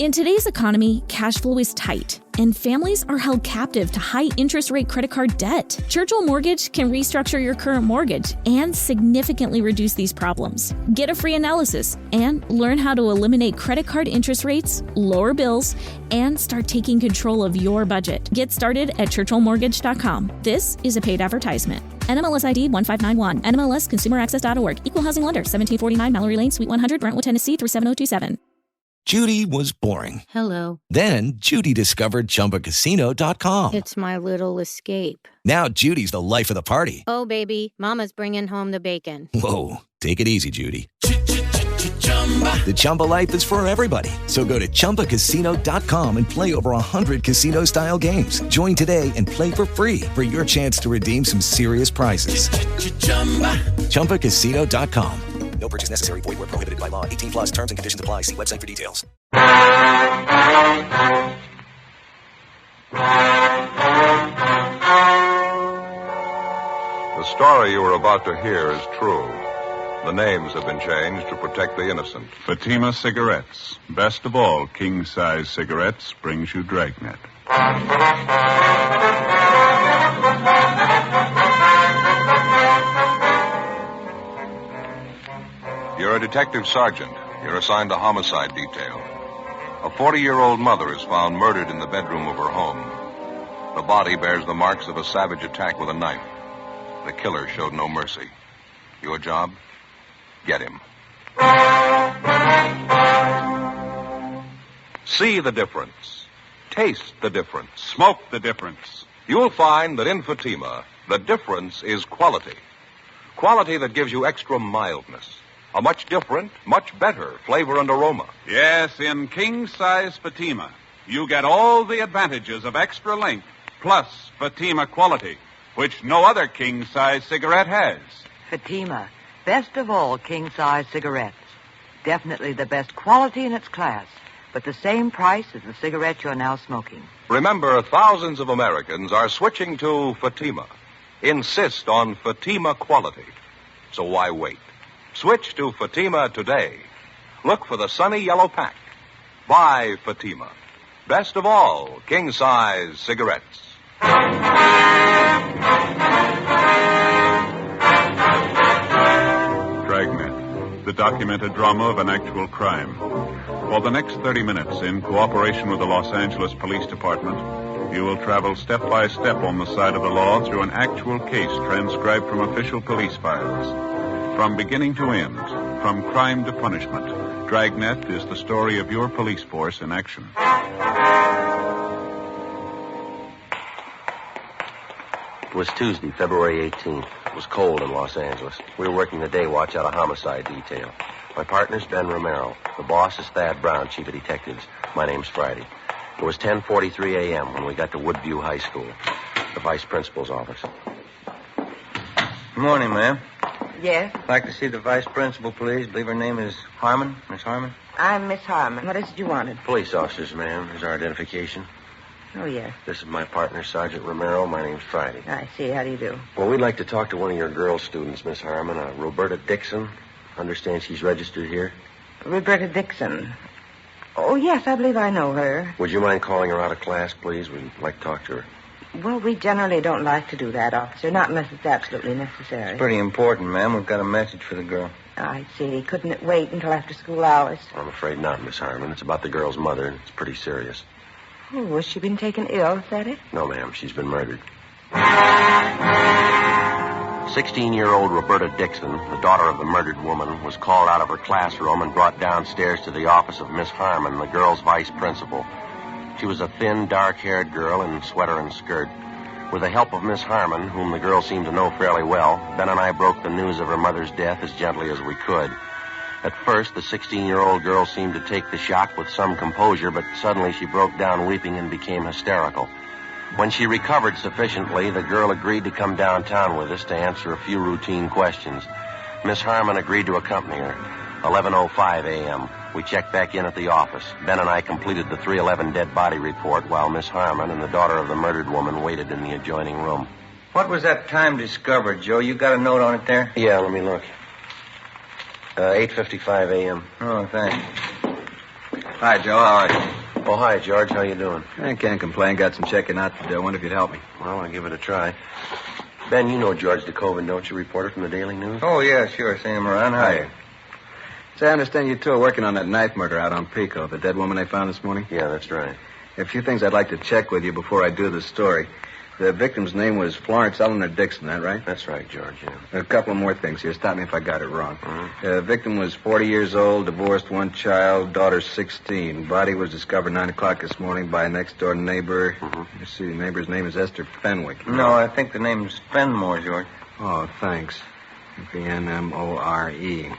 In today's economy, cash flow is tight, and families are held captive to high interest rate credit card debt. Churchill Mortgage can restructure your current mortgage and significantly reduce these problems. Get a free analysis and learn how to eliminate credit card interest rates, lower bills, and start taking control of your budget. Get started at churchillmortgage.com. This is a paid advertisement. NMLS ID 1591. NMLSConsumerAccess.org. Equal Housing Lender. 1749 Mallory Lane, Suite 100, Brentwood, Tennessee 37027. Judy was boring. Hello. Then Judy discovered ChumbaCasino.com. It's my little escape. Now Judy's the life of the party. Oh, baby, mama's bringing home the bacon. Whoa, take it easy, Judy. The Chumba life is for everybody. So go to ChumbaCasino.com and play over 100 casino-style games. Join today and play for free for your chance to redeem some serious prizes. ChumbaCasino.com. No purchase necessary. Void where prohibited by law. 18 plus terms and conditions apply. See website for details. The story you are about to hear is true. The names have been changed to protect the innocent. Fatima Cigarettes. Best of all, king-size cigarettes brings you Dragnet. You're a detective sergeant. You're assigned to homicide detail. A 40-year-old mother is found murdered in the bedroom of her home. The body bears the marks of a savage attack with a knife. The killer showed no mercy. Your job? Get him. See the difference. Taste the difference. Smoke the difference. You'll find that in Fatima, the difference is quality. Quality that gives you extra mildness. A much different, much better flavor and aroma. Yes, in king-size Fatima, you get all the advantages of extra length, plus Fatima quality, which no other king-size cigarette has. Fatima, best of all king-size cigarettes. Definitely the best quality in its class, but the same price as the cigarette you're now smoking. Remember, thousands of Americans are switching to Fatima. Insist on Fatima quality. So why wait? Switch to Fatima today. Look for the sunny yellow pack. Buy Fatima. Best of all, king-size cigarettes. Dragnet, the documented drama of an actual crime. For the next 30 minutes, in cooperation with the Los Angeles Police Department, you will travel step by step on the side of the law through an actual case transcribed from official police files. From beginning to end, from crime to punishment, Dragnet is the story of your police force in action. It was Tuesday, February 18th. It was cold in Los Angeles. We were working the day watch out of homicide detail. My partner's Ben Romero. The boss is Thad Brown, chief of detectives. My name's Friday. It was 10:43 a.m. when we got to Woodview High School, the vice principal's office. Good morning, ma'am. Yes? I'd like to see the vice principal, please. I believe her name is Harmon. Miss Harmon? I'm Miss Harmon. What is it you wanted? Police officers, ma'am. Here's our identification. Oh, yes. This is my partner, Sergeant Romero. My name's Friday. I see. How do you do? Well, we'd like to talk to one of your girl students, Miss Harmon, Roberta Dixon. Understand she's registered here? Roberta Dixon. Oh, yes, I believe I know her. Would you mind calling her out of class, please? We'd like to talk to her. Well, we generally don't like to do that, officer, not unless it's absolutely necessary. It's pretty important, ma'am. We've got a message for the girl. I see. Couldn't it wait until after school hours? I'm afraid not, Miss Harmon. It's about the girl's mother, and it's pretty serious. Oh, has she been taken ill, is that it? No, ma'am. She's been murdered. 16-year-old Roberta Dixon, the daughter of the murdered woman, was called out of her classroom and brought downstairs to the office of Miss Harmon, the girl's vice principal. She was a thin, dark-haired girl in sweater and skirt. With the help of Miss Harmon, whom the girl seemed to know fairly well, Ben and I broke the news of her mother's death as gently as we could. At first, the 16-year-old girl seemed to take the shock with some composure, but suddenly she broke down weeping and became hysterical. When she recovered sufficiently, the girl agreed to come downtown with us to answer a few routine questions. Miss Harmon agreed to accompany her. 11:05 a.m. We checked back in at the office. Ben and I completed the 311 dead body report while Miss Harmon and the daughter of the murdered woman waited in the adjoining room. What was that time discovered, Joe? You got a note on it there? Yeah, let me look. 8:55 a.m. Oh, thanks. Hi, Joe. How are you? Oh, hi, George. How you doing? I can't complain. Got some checking out to do. I wonder if you'd help me. Well, I'll give it a try. Ben, you know George DeCoven, don't you? Reporter from the Daily News? Oh, yeah, sure. Seen him around. Hi. So I understand you two are working on that knife murder out on Pico, the dead woman they found this morning? Yeah, that's right. A few things I'd like to check with you before I do the story. The victim's name was Florence Eleanor Dixon, that right? That's right, George, yeah. A couple more things here. Stop me if I got it wrong. Mm-hmm. The victim was 40 years old, divorced, one child, daughter 16. Body was discovered 9 o'clock this morning by a next-door neighbor. Mm-hmm. Let's see, the neighbor's name is Esther Fenwick. No, I think the name's Fenmore, George. Oh, thanks. Fenmore.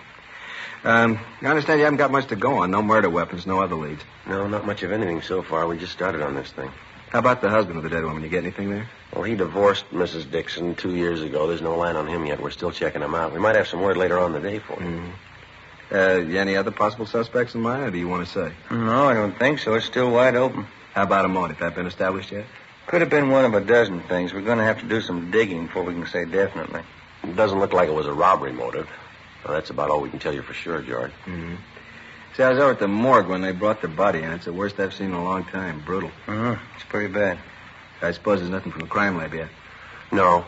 I understand you haven't got much to go on. No murder weapons, no other leads. No, not much of anything so far. We just started on this thing. How about the husband of the dead woman? You get anything there? Well, he divorced Mrs. Dixon 2 years ago. There's no line on him yet. We're still checking him out. We might have some word later on in the day for you. You any other possible suspects in mind, or do you want to say? No, I don't think so. It's still wide open. How about a motive? That been established yet? Could have been one of a dozen things. We're going to have to do some digging before we can say definitely. It doesn't look like it was a robbery motive. Well, that's about all we can tell you for sure, George. Mm-hmm. See, I was over at the morgue when they brought the body in. It's the worst I've seen in a long time. Brutal. It's pretty bad. I suppose there's nothing from the crime lab yet. No.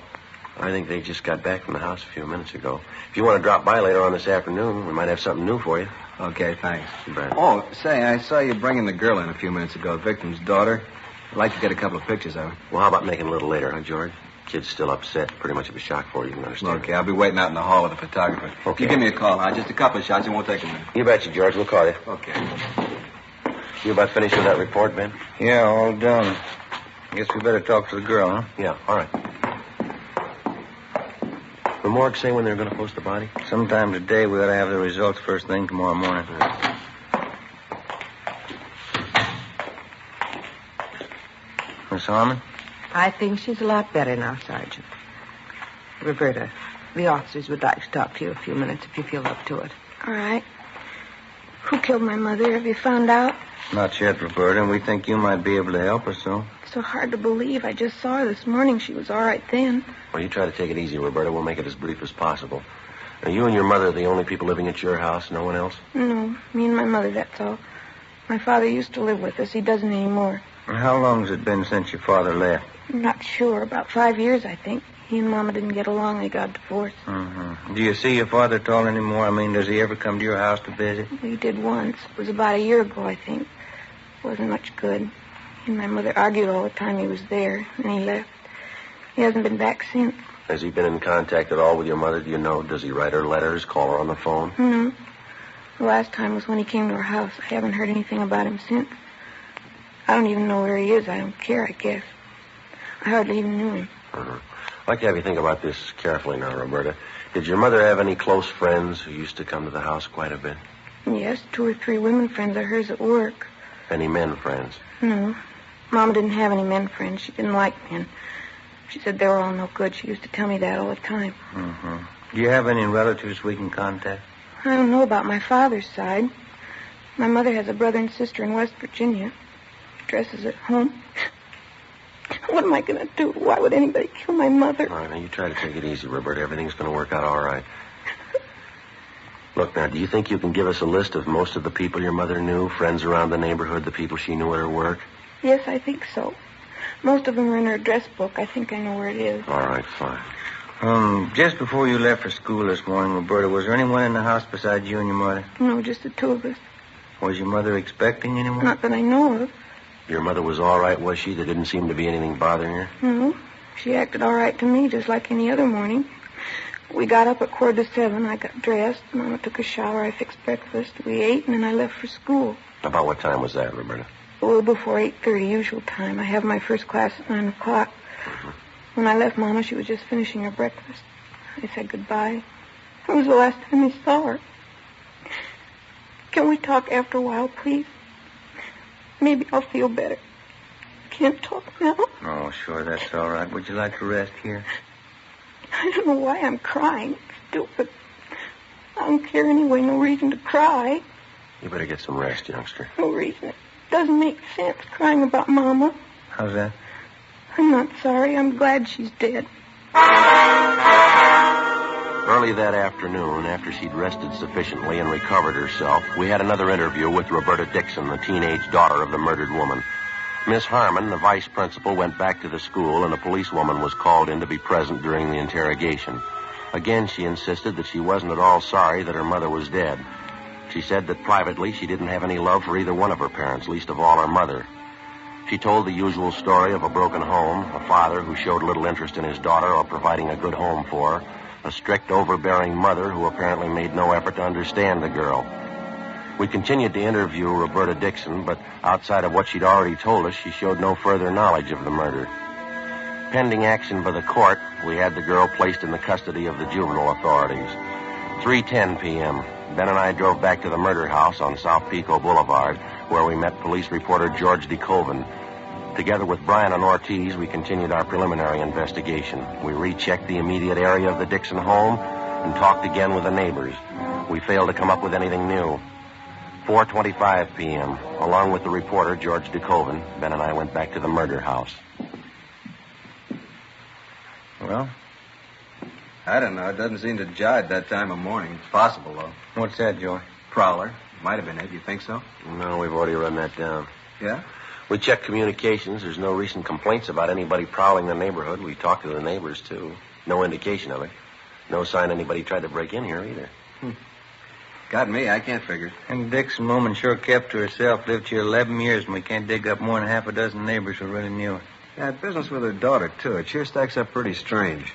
I think they just got back from the house a few minutes ago. If you want to drop by later on this afternoon, we might have something new for you. Okay, thanks. You bet. Oh, say, I saw you bringing the girl in a few minutes ago, the victim's daughter. I'd like to get a couple of pictures of her. Well, how about making it a little later, huh, George? Kid's still upset. Pretty much of a shock for you, you can understand. Okay, I'll be waiting out in the hall with the photographer. Okay. You give me a call, huh? Just a couple of shots. It won't take a minute. You betcha, George. We'll call you. Okay. You about finished with that report, Ben? Yeah, all done. Guess we better talk to the girl, huh? Yeah, all right. The morgue say when they're going to post the body? Sometime today. We ought to have the results first thing tomorrow morning. Miss Harmon? I think she's a lot better now, Sergeant. Roberta, the officers would like to talk to you a few minutes if you feel up to it. All right. Who killed my mother? Have you found out? Not yet, Roberta, and we think you might be able to help us, so. It's so hard to believe. I just saw her this morning. She was all right then. Well, you try to take it easy, Roberta. We'll make it as brief as possible. Now, you and your mother are the only people living at your house, no one else? No, me and my mother, that's all. My father used to live with us. He doesn't anymore. And how long has it been since your father left? I'm not sure. About 5 years, I think. He and Mama didn't get along. They got divorced. Mm-hmm. Do you see your father at all anymore? I mean, does he ever come to your house to visit? We did once. It was about a year ago, I think. Wasn't much good. He and my mother argued all the time he was there, and he left. He hasn't been back since. Has he been in contact at all with your mother? Do you know? Does he write her letters, call her on the phone? No. The last time was when he came to our house. I haven't heard anything about him since. I don't even know where he is. I don't care, I guess. I hardly even knew him. Uh-huh. I'd like to have you think about this carefully now, Roberta. Did your mother have any close friends who used to come to the house quite a bit? Yes, 2 or 3 women friends of hers at work. Any men friends? No. Mama didn't have any men friends. She didn't like men. She said they were all no good. She used to tell me that all the time. Mm-hmm. Do you have any relatives we can contact? I don't know about my father's side. My mother has a brother and sister in West Virginia. Dresses at home. What am I going to do? Why would anybody kill my mother? All right, now you try to take it easy, Roberta. Everything's going to work out all right. Look, now, do you think you can give us a list of most of the people your mother knew, friends around the neighborhood, the people she knew at her work? Yes, I think so. Most of them are in her address book. I think I know where it is. All right, fine. Just before you left for school this morning, Roberta, was there anyone in the house besides you and your mother? No, just the 2 of us. Was your mother expecting anyone? Not that I know of. Your mother was all right, was she? There didn't seem to be anything bothering her? No. She acted all right to me, just like any other morning. We got up at 6:45. I got dressed. Mama took a shower. I fixed breakfast. We ate, and then I left for school. About what time was that, Roberta? A little before 8:30, usual time. I have my first class at 9 o'clock. Mm-hmm. When I left Mama, she was just finishing her breakfast. I said goodbye. It was the last time I saw her. Can we talk after a while, please? Maybe I'll feel better. Can't talk now. Oh, sure, that's all right. Would you like to rest here? I don't know why I'm crying. Stupid. I don't care anyway. No reason to cry. You better get some rest, youngster. No reason. It doesn't make sense crying about Mama. How's that? I'm not sorry. I'm glad she's dead. Early that afternoon, after she'd rested sufficiently and recovered herself, we had another interview with Roberta Dixon, the teenage daughter of the murdered woman. Miss Harmon, the vice principal, went back to the school, and a policewoman was called in to be present during the interrogation. Again, she insisted that she wasn't at all sorry that her mother was dead. She said that privately she didn't have any love for either one of her parents, least of all her mother. She told the usual story of a broken home, a father who showed little interest in his daughter or providing a good home for her, a strict, overbearing mother who apparently made no effort to understand the girl. We continued to interview Roberta Dixon, but outside of what she'd already told us, she showed no further knowledge of the murder. Pending action by the court, we had the girl placed in the custody of the juvenile authorities. 3:10 p.m., Ben and I drove back to the murder house on South Pico Boulevard, where we met police reporter George DeCoven. Together with Brian and Ortiz, we continued our preliminary investigation. We rechecked the immediate area of the Dixon home and talked again with the neighbors. We failed to come up with anything new. 4:25 p.m., along with the reporter, George DeCoven, Ben and I went back to the murder house. Well? I don't know. It doesn't seem to jive that time of morning. It's possible, though. What's that, Joey? Prowler. Might have been it. You think so? No, we've already run that down. Yeah? We checked communications. There's no recent complaints about anybody prowling the neighborhood. We talked to the neighbors, too. No indication of it. No sign anybody tried to break in here, either. Got me. I can't figure it. And Dixon woman sure kept to herself. Lived here 11 years, and we can't dig up more than half a dozen neighbors who really knew her. Yeah, business with her daughter, too. It sure stacks up pretty strange.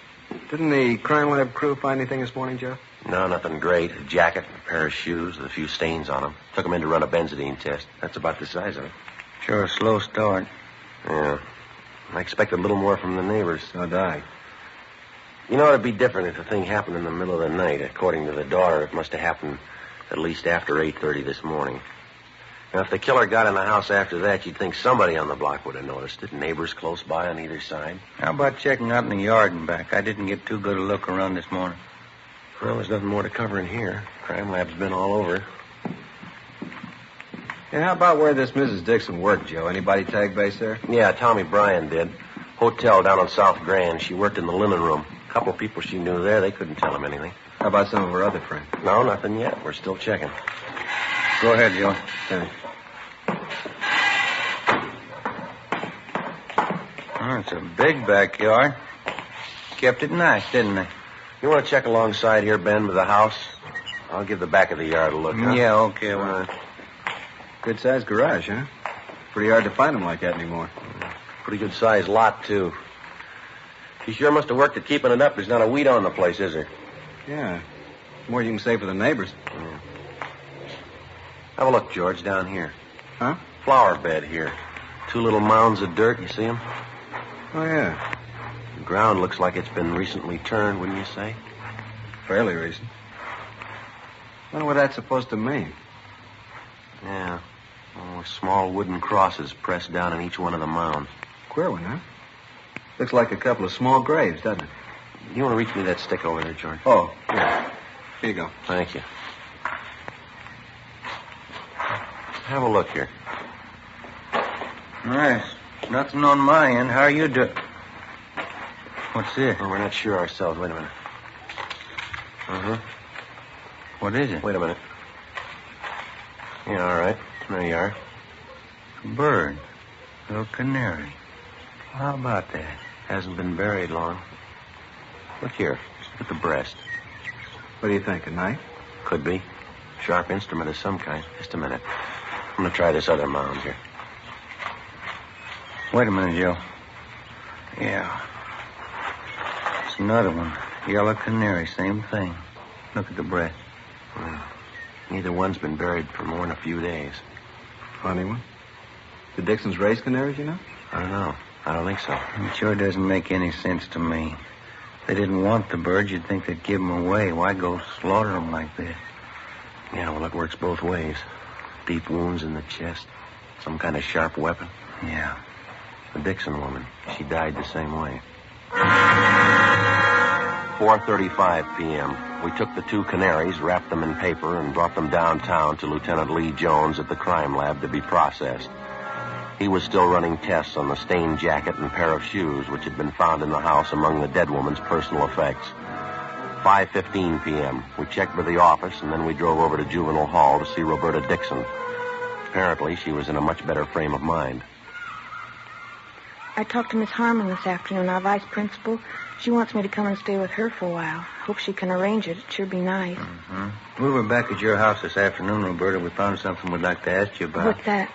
Didn't the crime lab crew find anything this morning, Joe? No, nothing great. A jacket, a pair of shoes with a few stains on them. Took them in to run a benzidine test. That's about the size of it. Sure a slow start. Yeah. I expected a little more from the neighbors. So did I. You know, it'd be different if the thing happened in the middle of the night. According to the daughter, it must have happened at least after 8:30 this morning. Now, if the killer got in the house after that, you'd think somebody on the block would have noticed it. Neighbors close by on either side. How about checking out in the yard and back? I didn't get too good a look around this morning. Well, there's nothing more to cover in here. Crime lab's been all over. And how about where this Mrs. Dixon worked, Joe? Anybody tag base there? Yeah, Tommy Bryan did. Hotel down on South Grand. She worked in the linen room. A couple of people she knew there, they couldn't tell him anything. How about some of her other friends? No, nothing yet. We're still checking. Go ahead, Joe. Thanks. Oh, it's a big backyard. Kept it nice, didn't they? You want to check alongside here, Ben, with the house? I'll give the back of the yard a look, huh? Yeah, okay. Well, Good-sized garage, huh? Pretty hard to find them like that anymore. Pretty good-sized lot, too. She sure must have worked at keeping it up. There's not a weed on the place, is there? Yeah. More you can say for the neighbors. Yeah. Have a look, George, down here. Huh? Flower bed here. 2 little mounds of dirt. You see them? Oh, yeah. The ground looks like it's been recently turned, wouldn't you say? Fairly recent. Wonder what that's supposed to mean. Yeah. Oh, small wooden crosses pressed down in each one of the mounds. Queer one, huh? Looks like a couple of small graves, doesn't it? You want to reach me that stick over there, George? Oh, yeah. Here you go. Thank you. Have a look here. nice. Nothing on my end. How are you doing? What's this? Well, we're not sure ourselves. Wait a minute. Uh-huh. What is it? Wait a minute. Yeah, all right. There you are. A bird. Little canary. How about that? Hasn't been buried long. Look here. Look at the breast. What do you think, a knife? Could be. Sharp instrument of some kind. Just a minute. I'm going to try this other mound here. Wait a minute, Joe. Yeah. It's another one. Yellow canary, same thing. Look at the breast. Well, neither one's been buried for more than a few days. Funny one. The Dixons raise canaries, you know? I don't know. I don't think so. It sure doesn't make any sense to me. If they didn't want the birds, you'd think they'd give them away. Why go slaughter them like this? Yeah, well, it works both ways. Deep wounds in the chest. Some kind of sharp weapon. Yeah. The Dixon woman. She died the same way. 4:35 p.m. We took the 2 canaries, wrapped them in paper, and brought them downtown to Lieutenant Lee Jones at the crime lab to be processed. He was still running tests on the stained jacket and pair of shoes which had been found in the house among the dead woman's personal effects. 5:15 p.m. We checked with the office, and then we drove over to Juvenile Hall to see Roberta Dixon. Apparently, she was in a much better frame of mind. I talked to Miss Harmon this afternoon, our vice principal. She wants me to come and stay with her for a while. Hope she can arrange it. It'd sure be nice. Mm-hmm. We were back at your house this afternoon, Roberta. We found something we'd like to ask you about. What's that?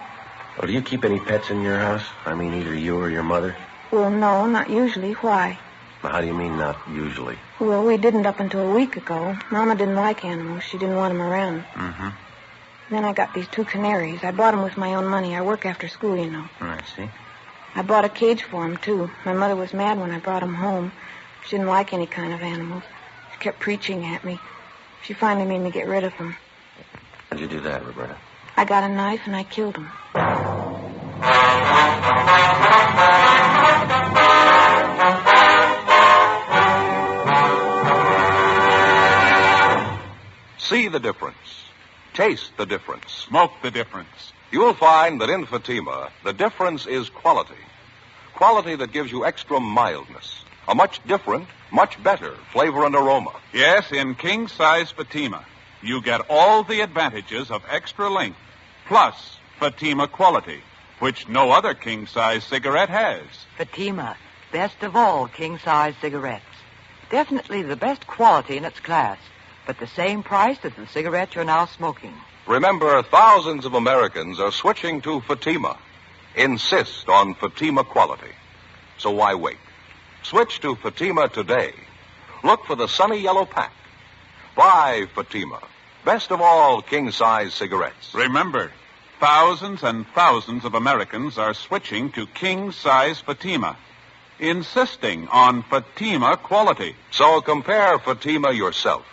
Well, do you keep any pets in your house? I mean, either you or your mother? Well, no, not usually. Why? Well, how do you mean, not usually? Well, we didn't up until a week ago. Mama didn't like animals. She didn't want them around. Mm-hmm. Then I got these 2 canaries. I bought them with my own money. I work after school, you know. I see. I bought a cage for them, too. My mother was mad when I brought them home. She didn't like any kind of animals. She kept preaching at me. She finally made me get rid of them. How'd you do that, Roberta? I got a knife and I killed them. See the difference. Taste the difference. Smoke the difference. You'll find that in Fatima, the difference is quality. Quality that gives you extra mildness. A much different, much better flavor and aroma. Yes, in king-size Fatima, you get all the advantages of extra length, plus Fatima quality, which no other king-size cigarette has. Fatima, best of all king-size cigarettes. Definitely the best quality in its class, but the same price as the cigarette you're now smoking. Remember, thousands of Americans are switching to Fatima. Insist on Fatima quality. So why wait? Switch to Fatima today. Look for the sunny yellow pack. Buy Fatima. Best of all king-size cigarettes. Remember, thousands and thousands of Americans are switching to king-size Fatima, insisting on Fatima quality. So compare Fatima yourself.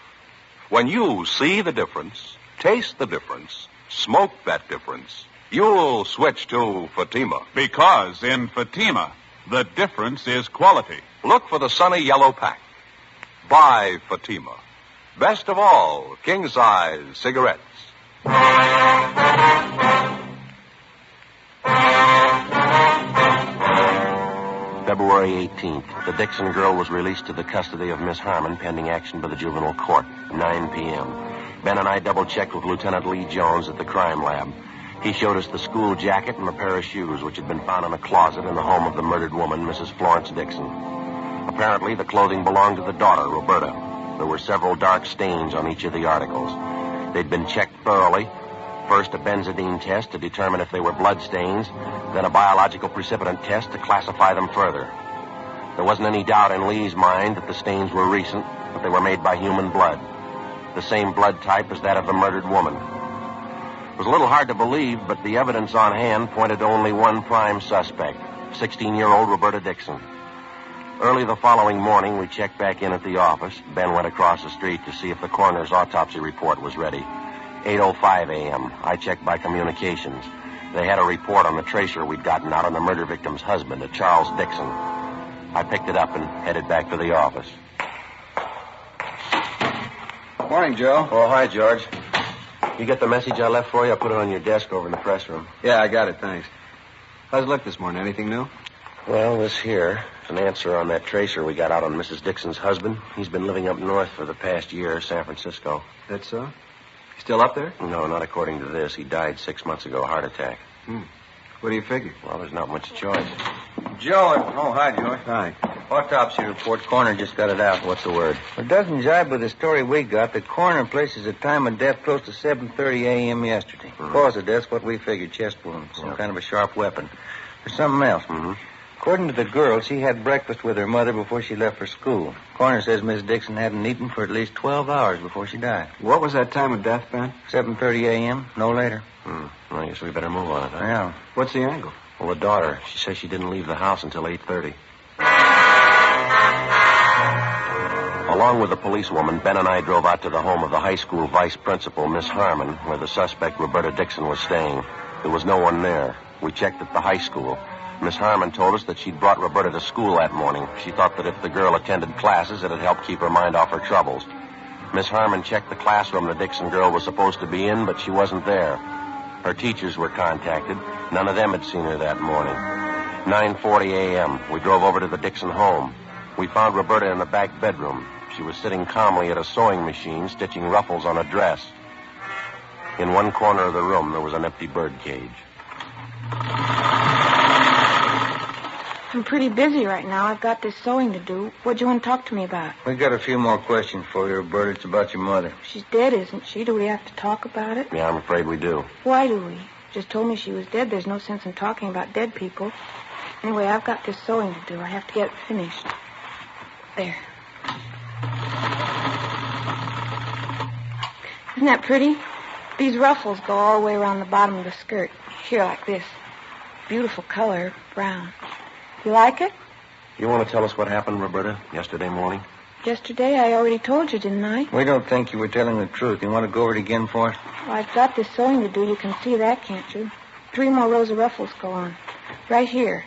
When you see the difference, taste the difference, smoke that difference, you'll switch to Fatima. Because in Fatima, the difference is quality. Look for the sunny yellow pack. Buy Fatima. Best of all king-size cigarettes. February 18th, the Dixon girl was released to the custody of Miss Harmon pending action by the juvenile court, 9 p.m. Ben and I double-checked with Lieutenant Lee Jones at the crime lab. He showed us the school jacket and a pair of shoes which had been found in a closet in the home of the murdered woman, Mrs. Florence Dixon. Apparently, the clothing belonged to the daughter, Roberta. There were several dark stains on each of the articles. They'd been checked thoroughly. First, a benzodine test to determine if they were blood stains, then a biological precipitant test to classify them further. There wasn't any doubt in Lee's mind that the stains were recent, but they were made by human blood. The same blood type as that of the murdered woman. It was a little hard to believe, but the evidence on hand pointed to only one prime suspect, 16-year-old Roberta Dixon. Early the following morning, we checked back in at the office. Ben went across the street to see if the coroner's autopsy report was ready. 8:05 a.m., I checked by communications. They had a report on the tracer we'd gotten out on the murder victim's husband, a Charles Dixon. I picked it up and headed back to the office. Morning, Joe. Oh, hi, George. You get the message I left for you? I put it on your desk over in the press room. Yeah, I got it, thanks. How's it look this morning? Anything new? Well, this here is an answer on that tracer we got out on Mrs. Dixon's husband. He's been living up north for the past year, San Francisco. That's so? Still up there? No, not according to this. He died 6 months ago, heart attack. What do you figure? Well, there's not much choice. Joe. Oh, hi, Joe. Hi. Autopsy report. Coroner just got it out. What's the word? It doesn't jibe with the story we got. The coroner places the time of death close to 7:30 a.m. yesterday. Mm-hmm. Cause of death's what we figured, chest wound. Some kind of a sharp weapon. There's something else. Mm-hmm. According to the girl, she had breakfast with her mother before she left for school. Coroner says Miss Dixon hadn't eaten for at least 12 hours before she died. What was that time of death, Ben? 7:30 a.m., no later. Well, I guess we better move on it, huh? Yeah. What's the angle? Well, the daughter, she says she didn't leave the house until 8:30. Along with the policewoman, Ben and I drove out to the home of the high school vice principal, Miss Harmon, where the suspect, Roberta Dixon, was staying. There was no one there. We checked at the high school. Miss Harmon told us that she'd brought Roberta to school that morning. She thought that if the girl attended classes, it'd help keep her mind off her troubles. Miss Harmon checked the classroom the Dixon girl was supposed to be in, but she wasn't there. Her teachers were contacted. None of them had seen her that morning. 9:40 a.m., we drove over to the Dixon home. We found Roberta in the back bedroom. She she was sitting calmly at a sewing machine, stitching ruffles on a dress. In one corner of the room, there was an empty bird cage. I'm pretty busy right now. I've got this sewing to do. What do you want to talk to me about? We got a few more questions for you, Roberta. It's about your mother. She's dead, isn't she? Do we have to talk about it? Yeah, I'm afraid we do. Why do we? Just told me she was dead. There's no sense in talking about dead people. Anyway, I've got this sewing to do. I have to get it finished. There. Isn't that pretty? These ruffles go all the way around the bottom of the skirt. Here, like this. Beautiful color, brown. You like it? You want to tell us what happened, Roberta, yesterday morning? Yesterday, I already told you, didn't I? We don't think you were telling the truth. You want to go over it again for us? Well, I've got this sewing to do. You can see that, can't you? 3 more rows of ruffles go on. Right here.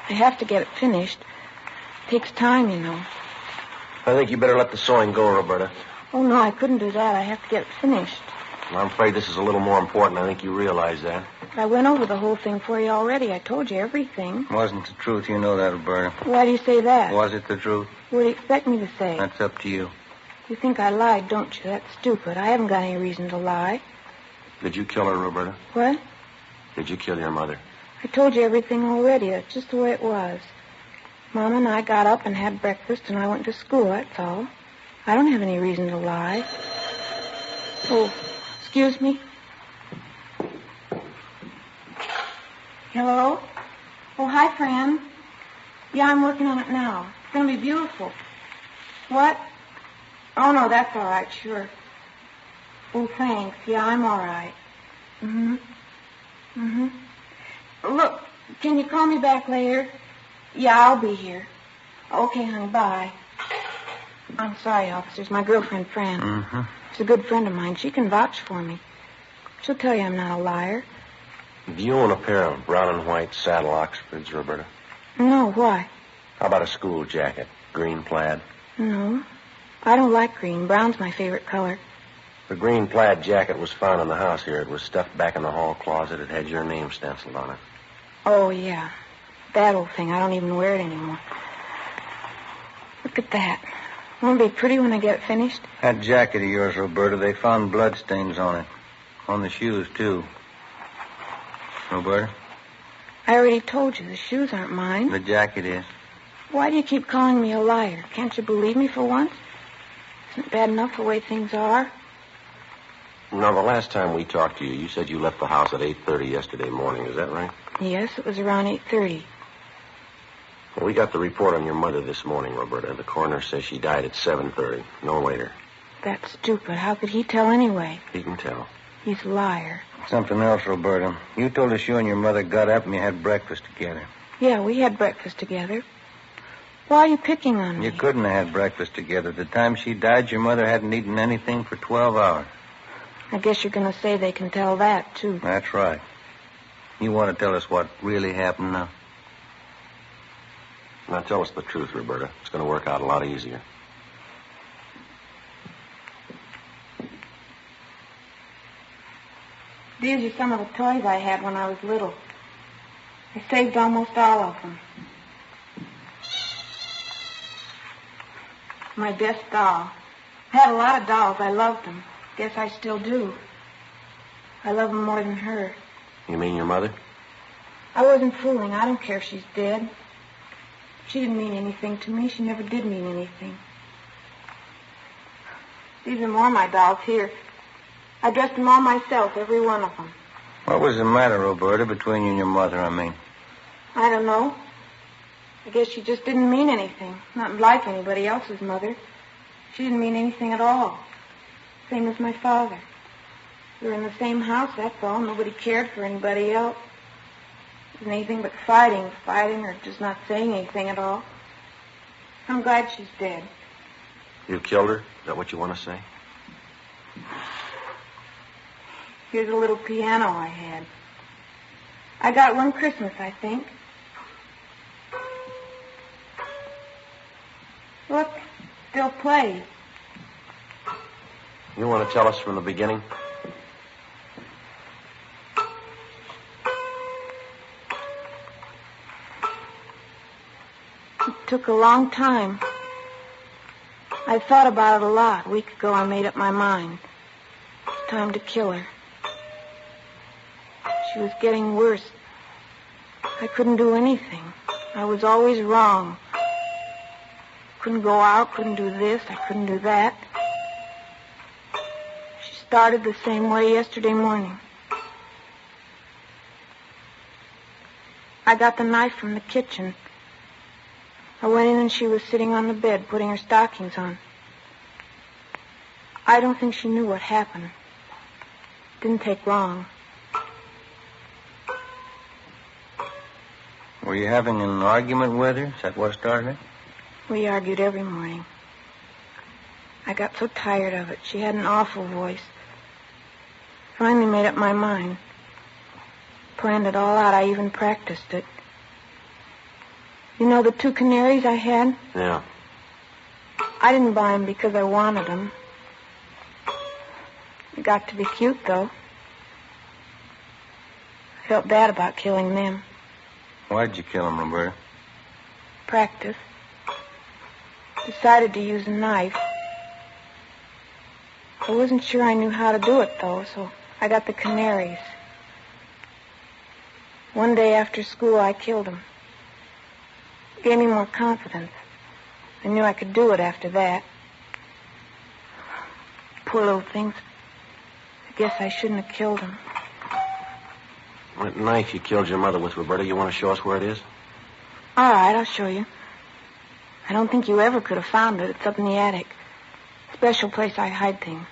I have to get it finished. It takes time, you know. I think you better let the sewing go, Roberta. Oh, no, I couldn't do that. I have to get it finished. I'm afraid this is a little more important. I think you realize that. I went over the whole thing for you already. I told you everything. Wasn't the truth. You know that, Roberta. Why do you say that? Was it the truth? What do you expect me to say? That's up to you. You think I lied, don't you? That's stupid. I haven't got any reason to lie. Did you kill her, Roberta? What? Did you kill your mother? I told you everything already. That's just the way it was. Mama and I got up and had breakfast, and I went to school, that's all. I don't have any reason to lie. Oh, excuse me. Hello? Oh, hi, Fran. Yeah, I'm working on it now. It's going to be beautiful. What? Oh, no, that's all right, sure. Oh, thanks. Yeah, I'm all right. Look, can you call me back later? Yeah, I'll be here. Okay, honey, bye. I'm sorry, officers. My girlfriend, Fran. She's a good friend of mine. She can vouch for me. She'll tell you I'm not a liar. Do you own a pair of brown and white saddle Oxfords, Roberta? No, why? How about a school jacket? Green plaid? No. I don't like green. Brown's my favorite color. The green plaid jacket was found in the house here. It was stuffed back in the hall closet. It had your name stenciled on it. Oh, yeah. That old thing. I don't even wear it anymore. Look at that. Won't it be pretty when I get it finished? That jacket of yours, Roberta, they found bloodstains on it. On the shoes, too. Roberta? I already told you. The shoes aren't mine. The jacket is. Why do you keep calling me a liar? Can't you believe me for once? Isn't it bad enough the way things are? Now, the last time we talked to you, you said you left the house at 8:30 yesterday morning. Is that right? Yes, it was around 8:30. Well, we got the report on your mother this morning, Roberta. The coroner says she died at 7:30, no later. That's stupid. How could he tell anyway? He can tell. He's a liar. Something else, Roberta. You told us you and your mother got up and you had breakfast together. Yeah, we had breakfast together. Why are you picking on me? You couldn't have had breakfast together. At the time she died, your mother hadn't eaten anything for 12 hours. I guess you're going to say they can tell that, too. That's right. You want to tell us what really happened now? Now, tell us the truth, Roberta. It's going to work out a lot easier. These are some of the toys I had when I was little. I saved almost all of them. My best doll. I had a lot of dolls. I loved them. Guess I still do. I love them more than her. You mean your mother? I wasn't fooling. I don't care if she's dead. She didn't mean anything to me. She never did mean anything. These are more of my dolls here. I dressed them all myself, every one of them. What was the matter, Roberta, between you and your mother, I mean? I don't know. I guess she just didn't mean anything. Not like anybody else's mother. She didn't mean anything at all. Same as my father. We were in the same house, that's all. Nobody cared for anybody else. It wasn't anything but fighting, or just not saying anything at all. I'm glad she's dead. You killed her? Is that what you want to say? Here's a little piano I had. I got one Christmas, I think. Look, still plays. You want to tell us from the beginning? took a long time. I thought about it a lot. A week ago, I made up my mind. It's time to kill her. She was getting worse. I couldn't do anything. I was always wrong. Couldn't go out, couldn't do this, I couldn't do that. She started the same way yesterday morning. I got the knife from the kitchen. I went in and she was sitting on the bed putting her stockings on. I don't think she knew what happened. It didn't take long. Were you having an argument with her? Is that what started it? We argued every morning. I got so tired of it. She had an awful voice. Finally made up my mind. Planned it all out. I even practiced it. You know the 2 canaries I had? Yeah. I didn't buy them because I wanted them. They got to be cute, though. I felt bad about killing them. Why'd you kill him, Roberta? Practice. Decided to use a knife. I wasn't sure I knew how to do it, though, so I got the canaries. One day after school, I killed them. It gave me more confidence. I knew I could do it after that. Poor little things. I guess I shouldn't have killed them. That knife you killed your mother with, Roberta, you want to show us where it is? All right, I'll show you. I don't think you ever could have found it. It's up in the attic. Special place I hide things.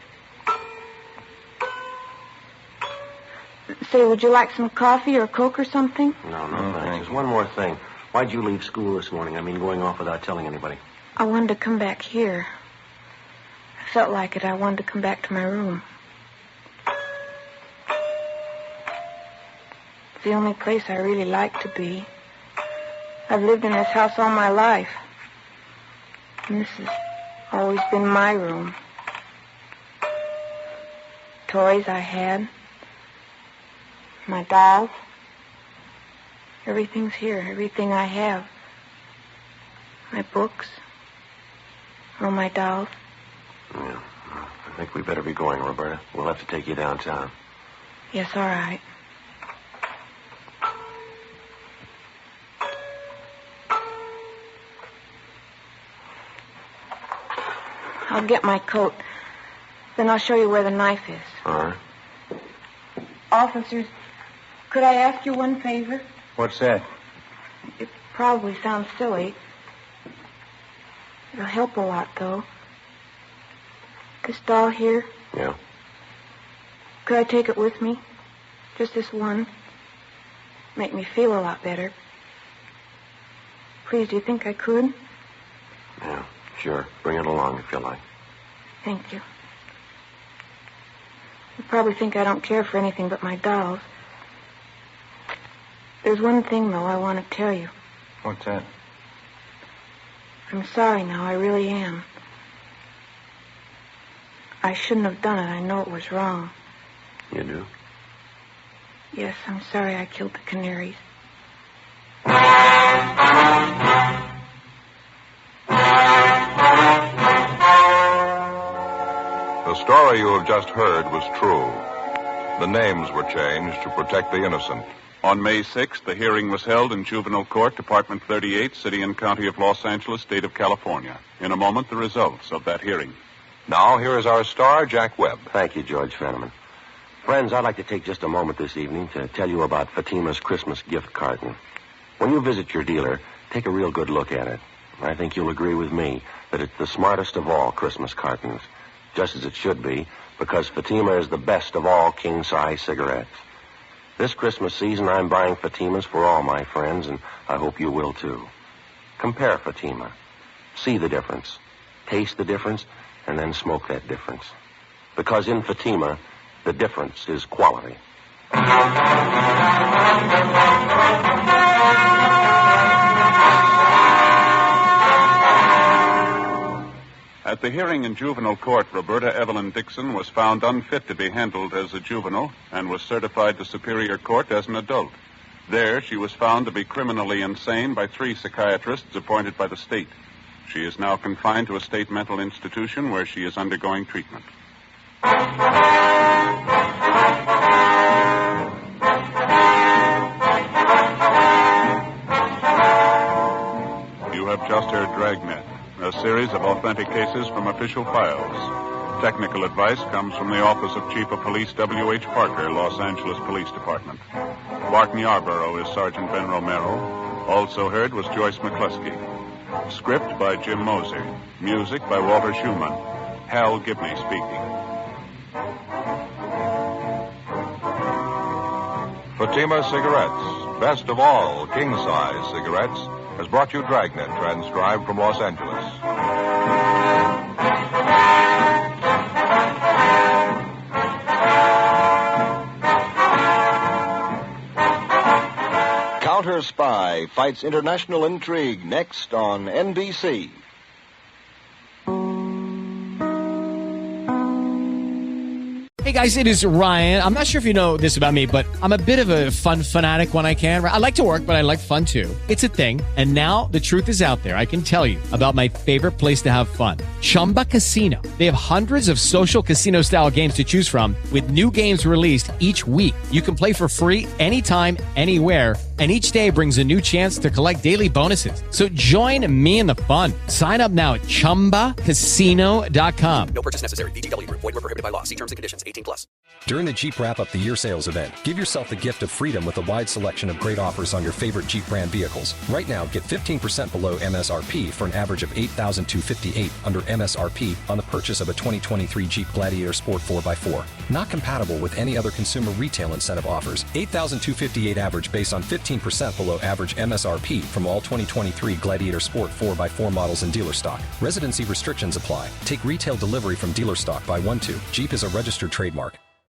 Say, would you like some coffee or Coke or something? No, thanks. Just one more thing. Why'd you leave school this morning? I mean, going off without telling anybody. I wanted to come back here. I felt like it. I wanted to come back to my room. It's the only place I really like to be. I've lived in this house all my life. And this has always been my room. Toys I had. My dolls. Everything's here. Everything I have. My books. All my dolls. Yeah. I think we better be going, Roberta. We'll have to take you downtown. Yes, all right. I'll get my coat. Then I'll show you where the knife is. All right. Officers, could I ask you one favor? What's that? It probably sounds silly. It'll help a lot, though. This doll here, Yeah. could I take it with me? Just this one. Make me feel a lot better. Please, do you think I could? Yeah, sure. Bring it along if you like. Thank you. You probably think I don't care for anything but my dolls. There's one thing, though, I want to tell you. What's that? I'm sorry now, I really am. I shouldn't have done it. I know it was wrong. You do? Yes, I'm sorry I killed the canaries. The story you have just heard was true. The names were changed to protect the innocent. On May 6th, the hearing was held in Juvenile Court, Department 38, City and County of Los Angeles, State of California. In a moment, the results of that hearing. Now, here is our star, Jack Webb. Thank you, George Fenneman. Friends, I'd like to take just a moment this evening to tell you about Fatima's Christmas gift carton. When you visit your dealer, take a real good look at it. I think you'll agree with me that it's the smartest of all Christmas cartons, just as it should be, because Fatima is the best of all king-size cigarettes. This Christmas season, I'm buying Fatimas for all my friends, and I hope you will, too. Compare Fatima. See the difference. Taste the difference, and then smoke that difference. Because in Fatima, the difference is quality. At the hearing in juvenile court, Roberta Evelyn Dixon was found unfit to be handled as a juvenile and was certified to Superior Court as an adult. There, she was found to be criminally insane by 3 psychiatrists appointed by the state. She is now confined to a state mental institution where she is undergoing treatment. You have just heard Dragnet, a series of authentic cases from official files. Technical advice comes from the Office of Chief of Police W.H. Parker, Los Angeles Police Department. Barton Yarborough is Sergeant Ben Romero. Also heard was Joyce McCluskey. Script by Jim Moser. Music by Walter Schumann. Hal Gibney speaking. Fatima Cigarettes, best of all king-size cigarettes, has brought you Dragnet, transcribed from Los Angeles. Counter Spy fights international intrigue next on NBC. Hey guys, it is Ryan. I'm not sure if you know this about me, but I'm a bit of a fun fanatic when I can. I like to work, but I like fun too. It's a thing. And now the truth is out there. I can tell you about my favorite place to have fun. Chumba Casino. They have hundreds of social casino style games to choose from with new games released each week. You can play for free anytime, anywhere. And each day brings a new chance to collect daily bonuses. So join me in the fun. Sign up now at ChumbaCasino.com. No purchase necessary. VGW. Void where prohibited by law. See terms and conditions. 18+. During the Jeep Wrap-Up the Year sales event, give yourself the gift of freedom with a wide selection of great offers on your favorite Jeep brand vehicles. Right now, get 15% below MSRP for an average of $8,258 under MSRP on the purchase of a 2023 Jeep Gladiator Sport 4x4. Not compatible with any other consumer retail incentive offers. $8,258 average based on 15% below average MSRP from all 2023 Gladiator Sport 4x4 models in dealer stock. Residency restrictions apply. Take retail delivery from dealer stock by 1-2. Jeep is a registered trademark.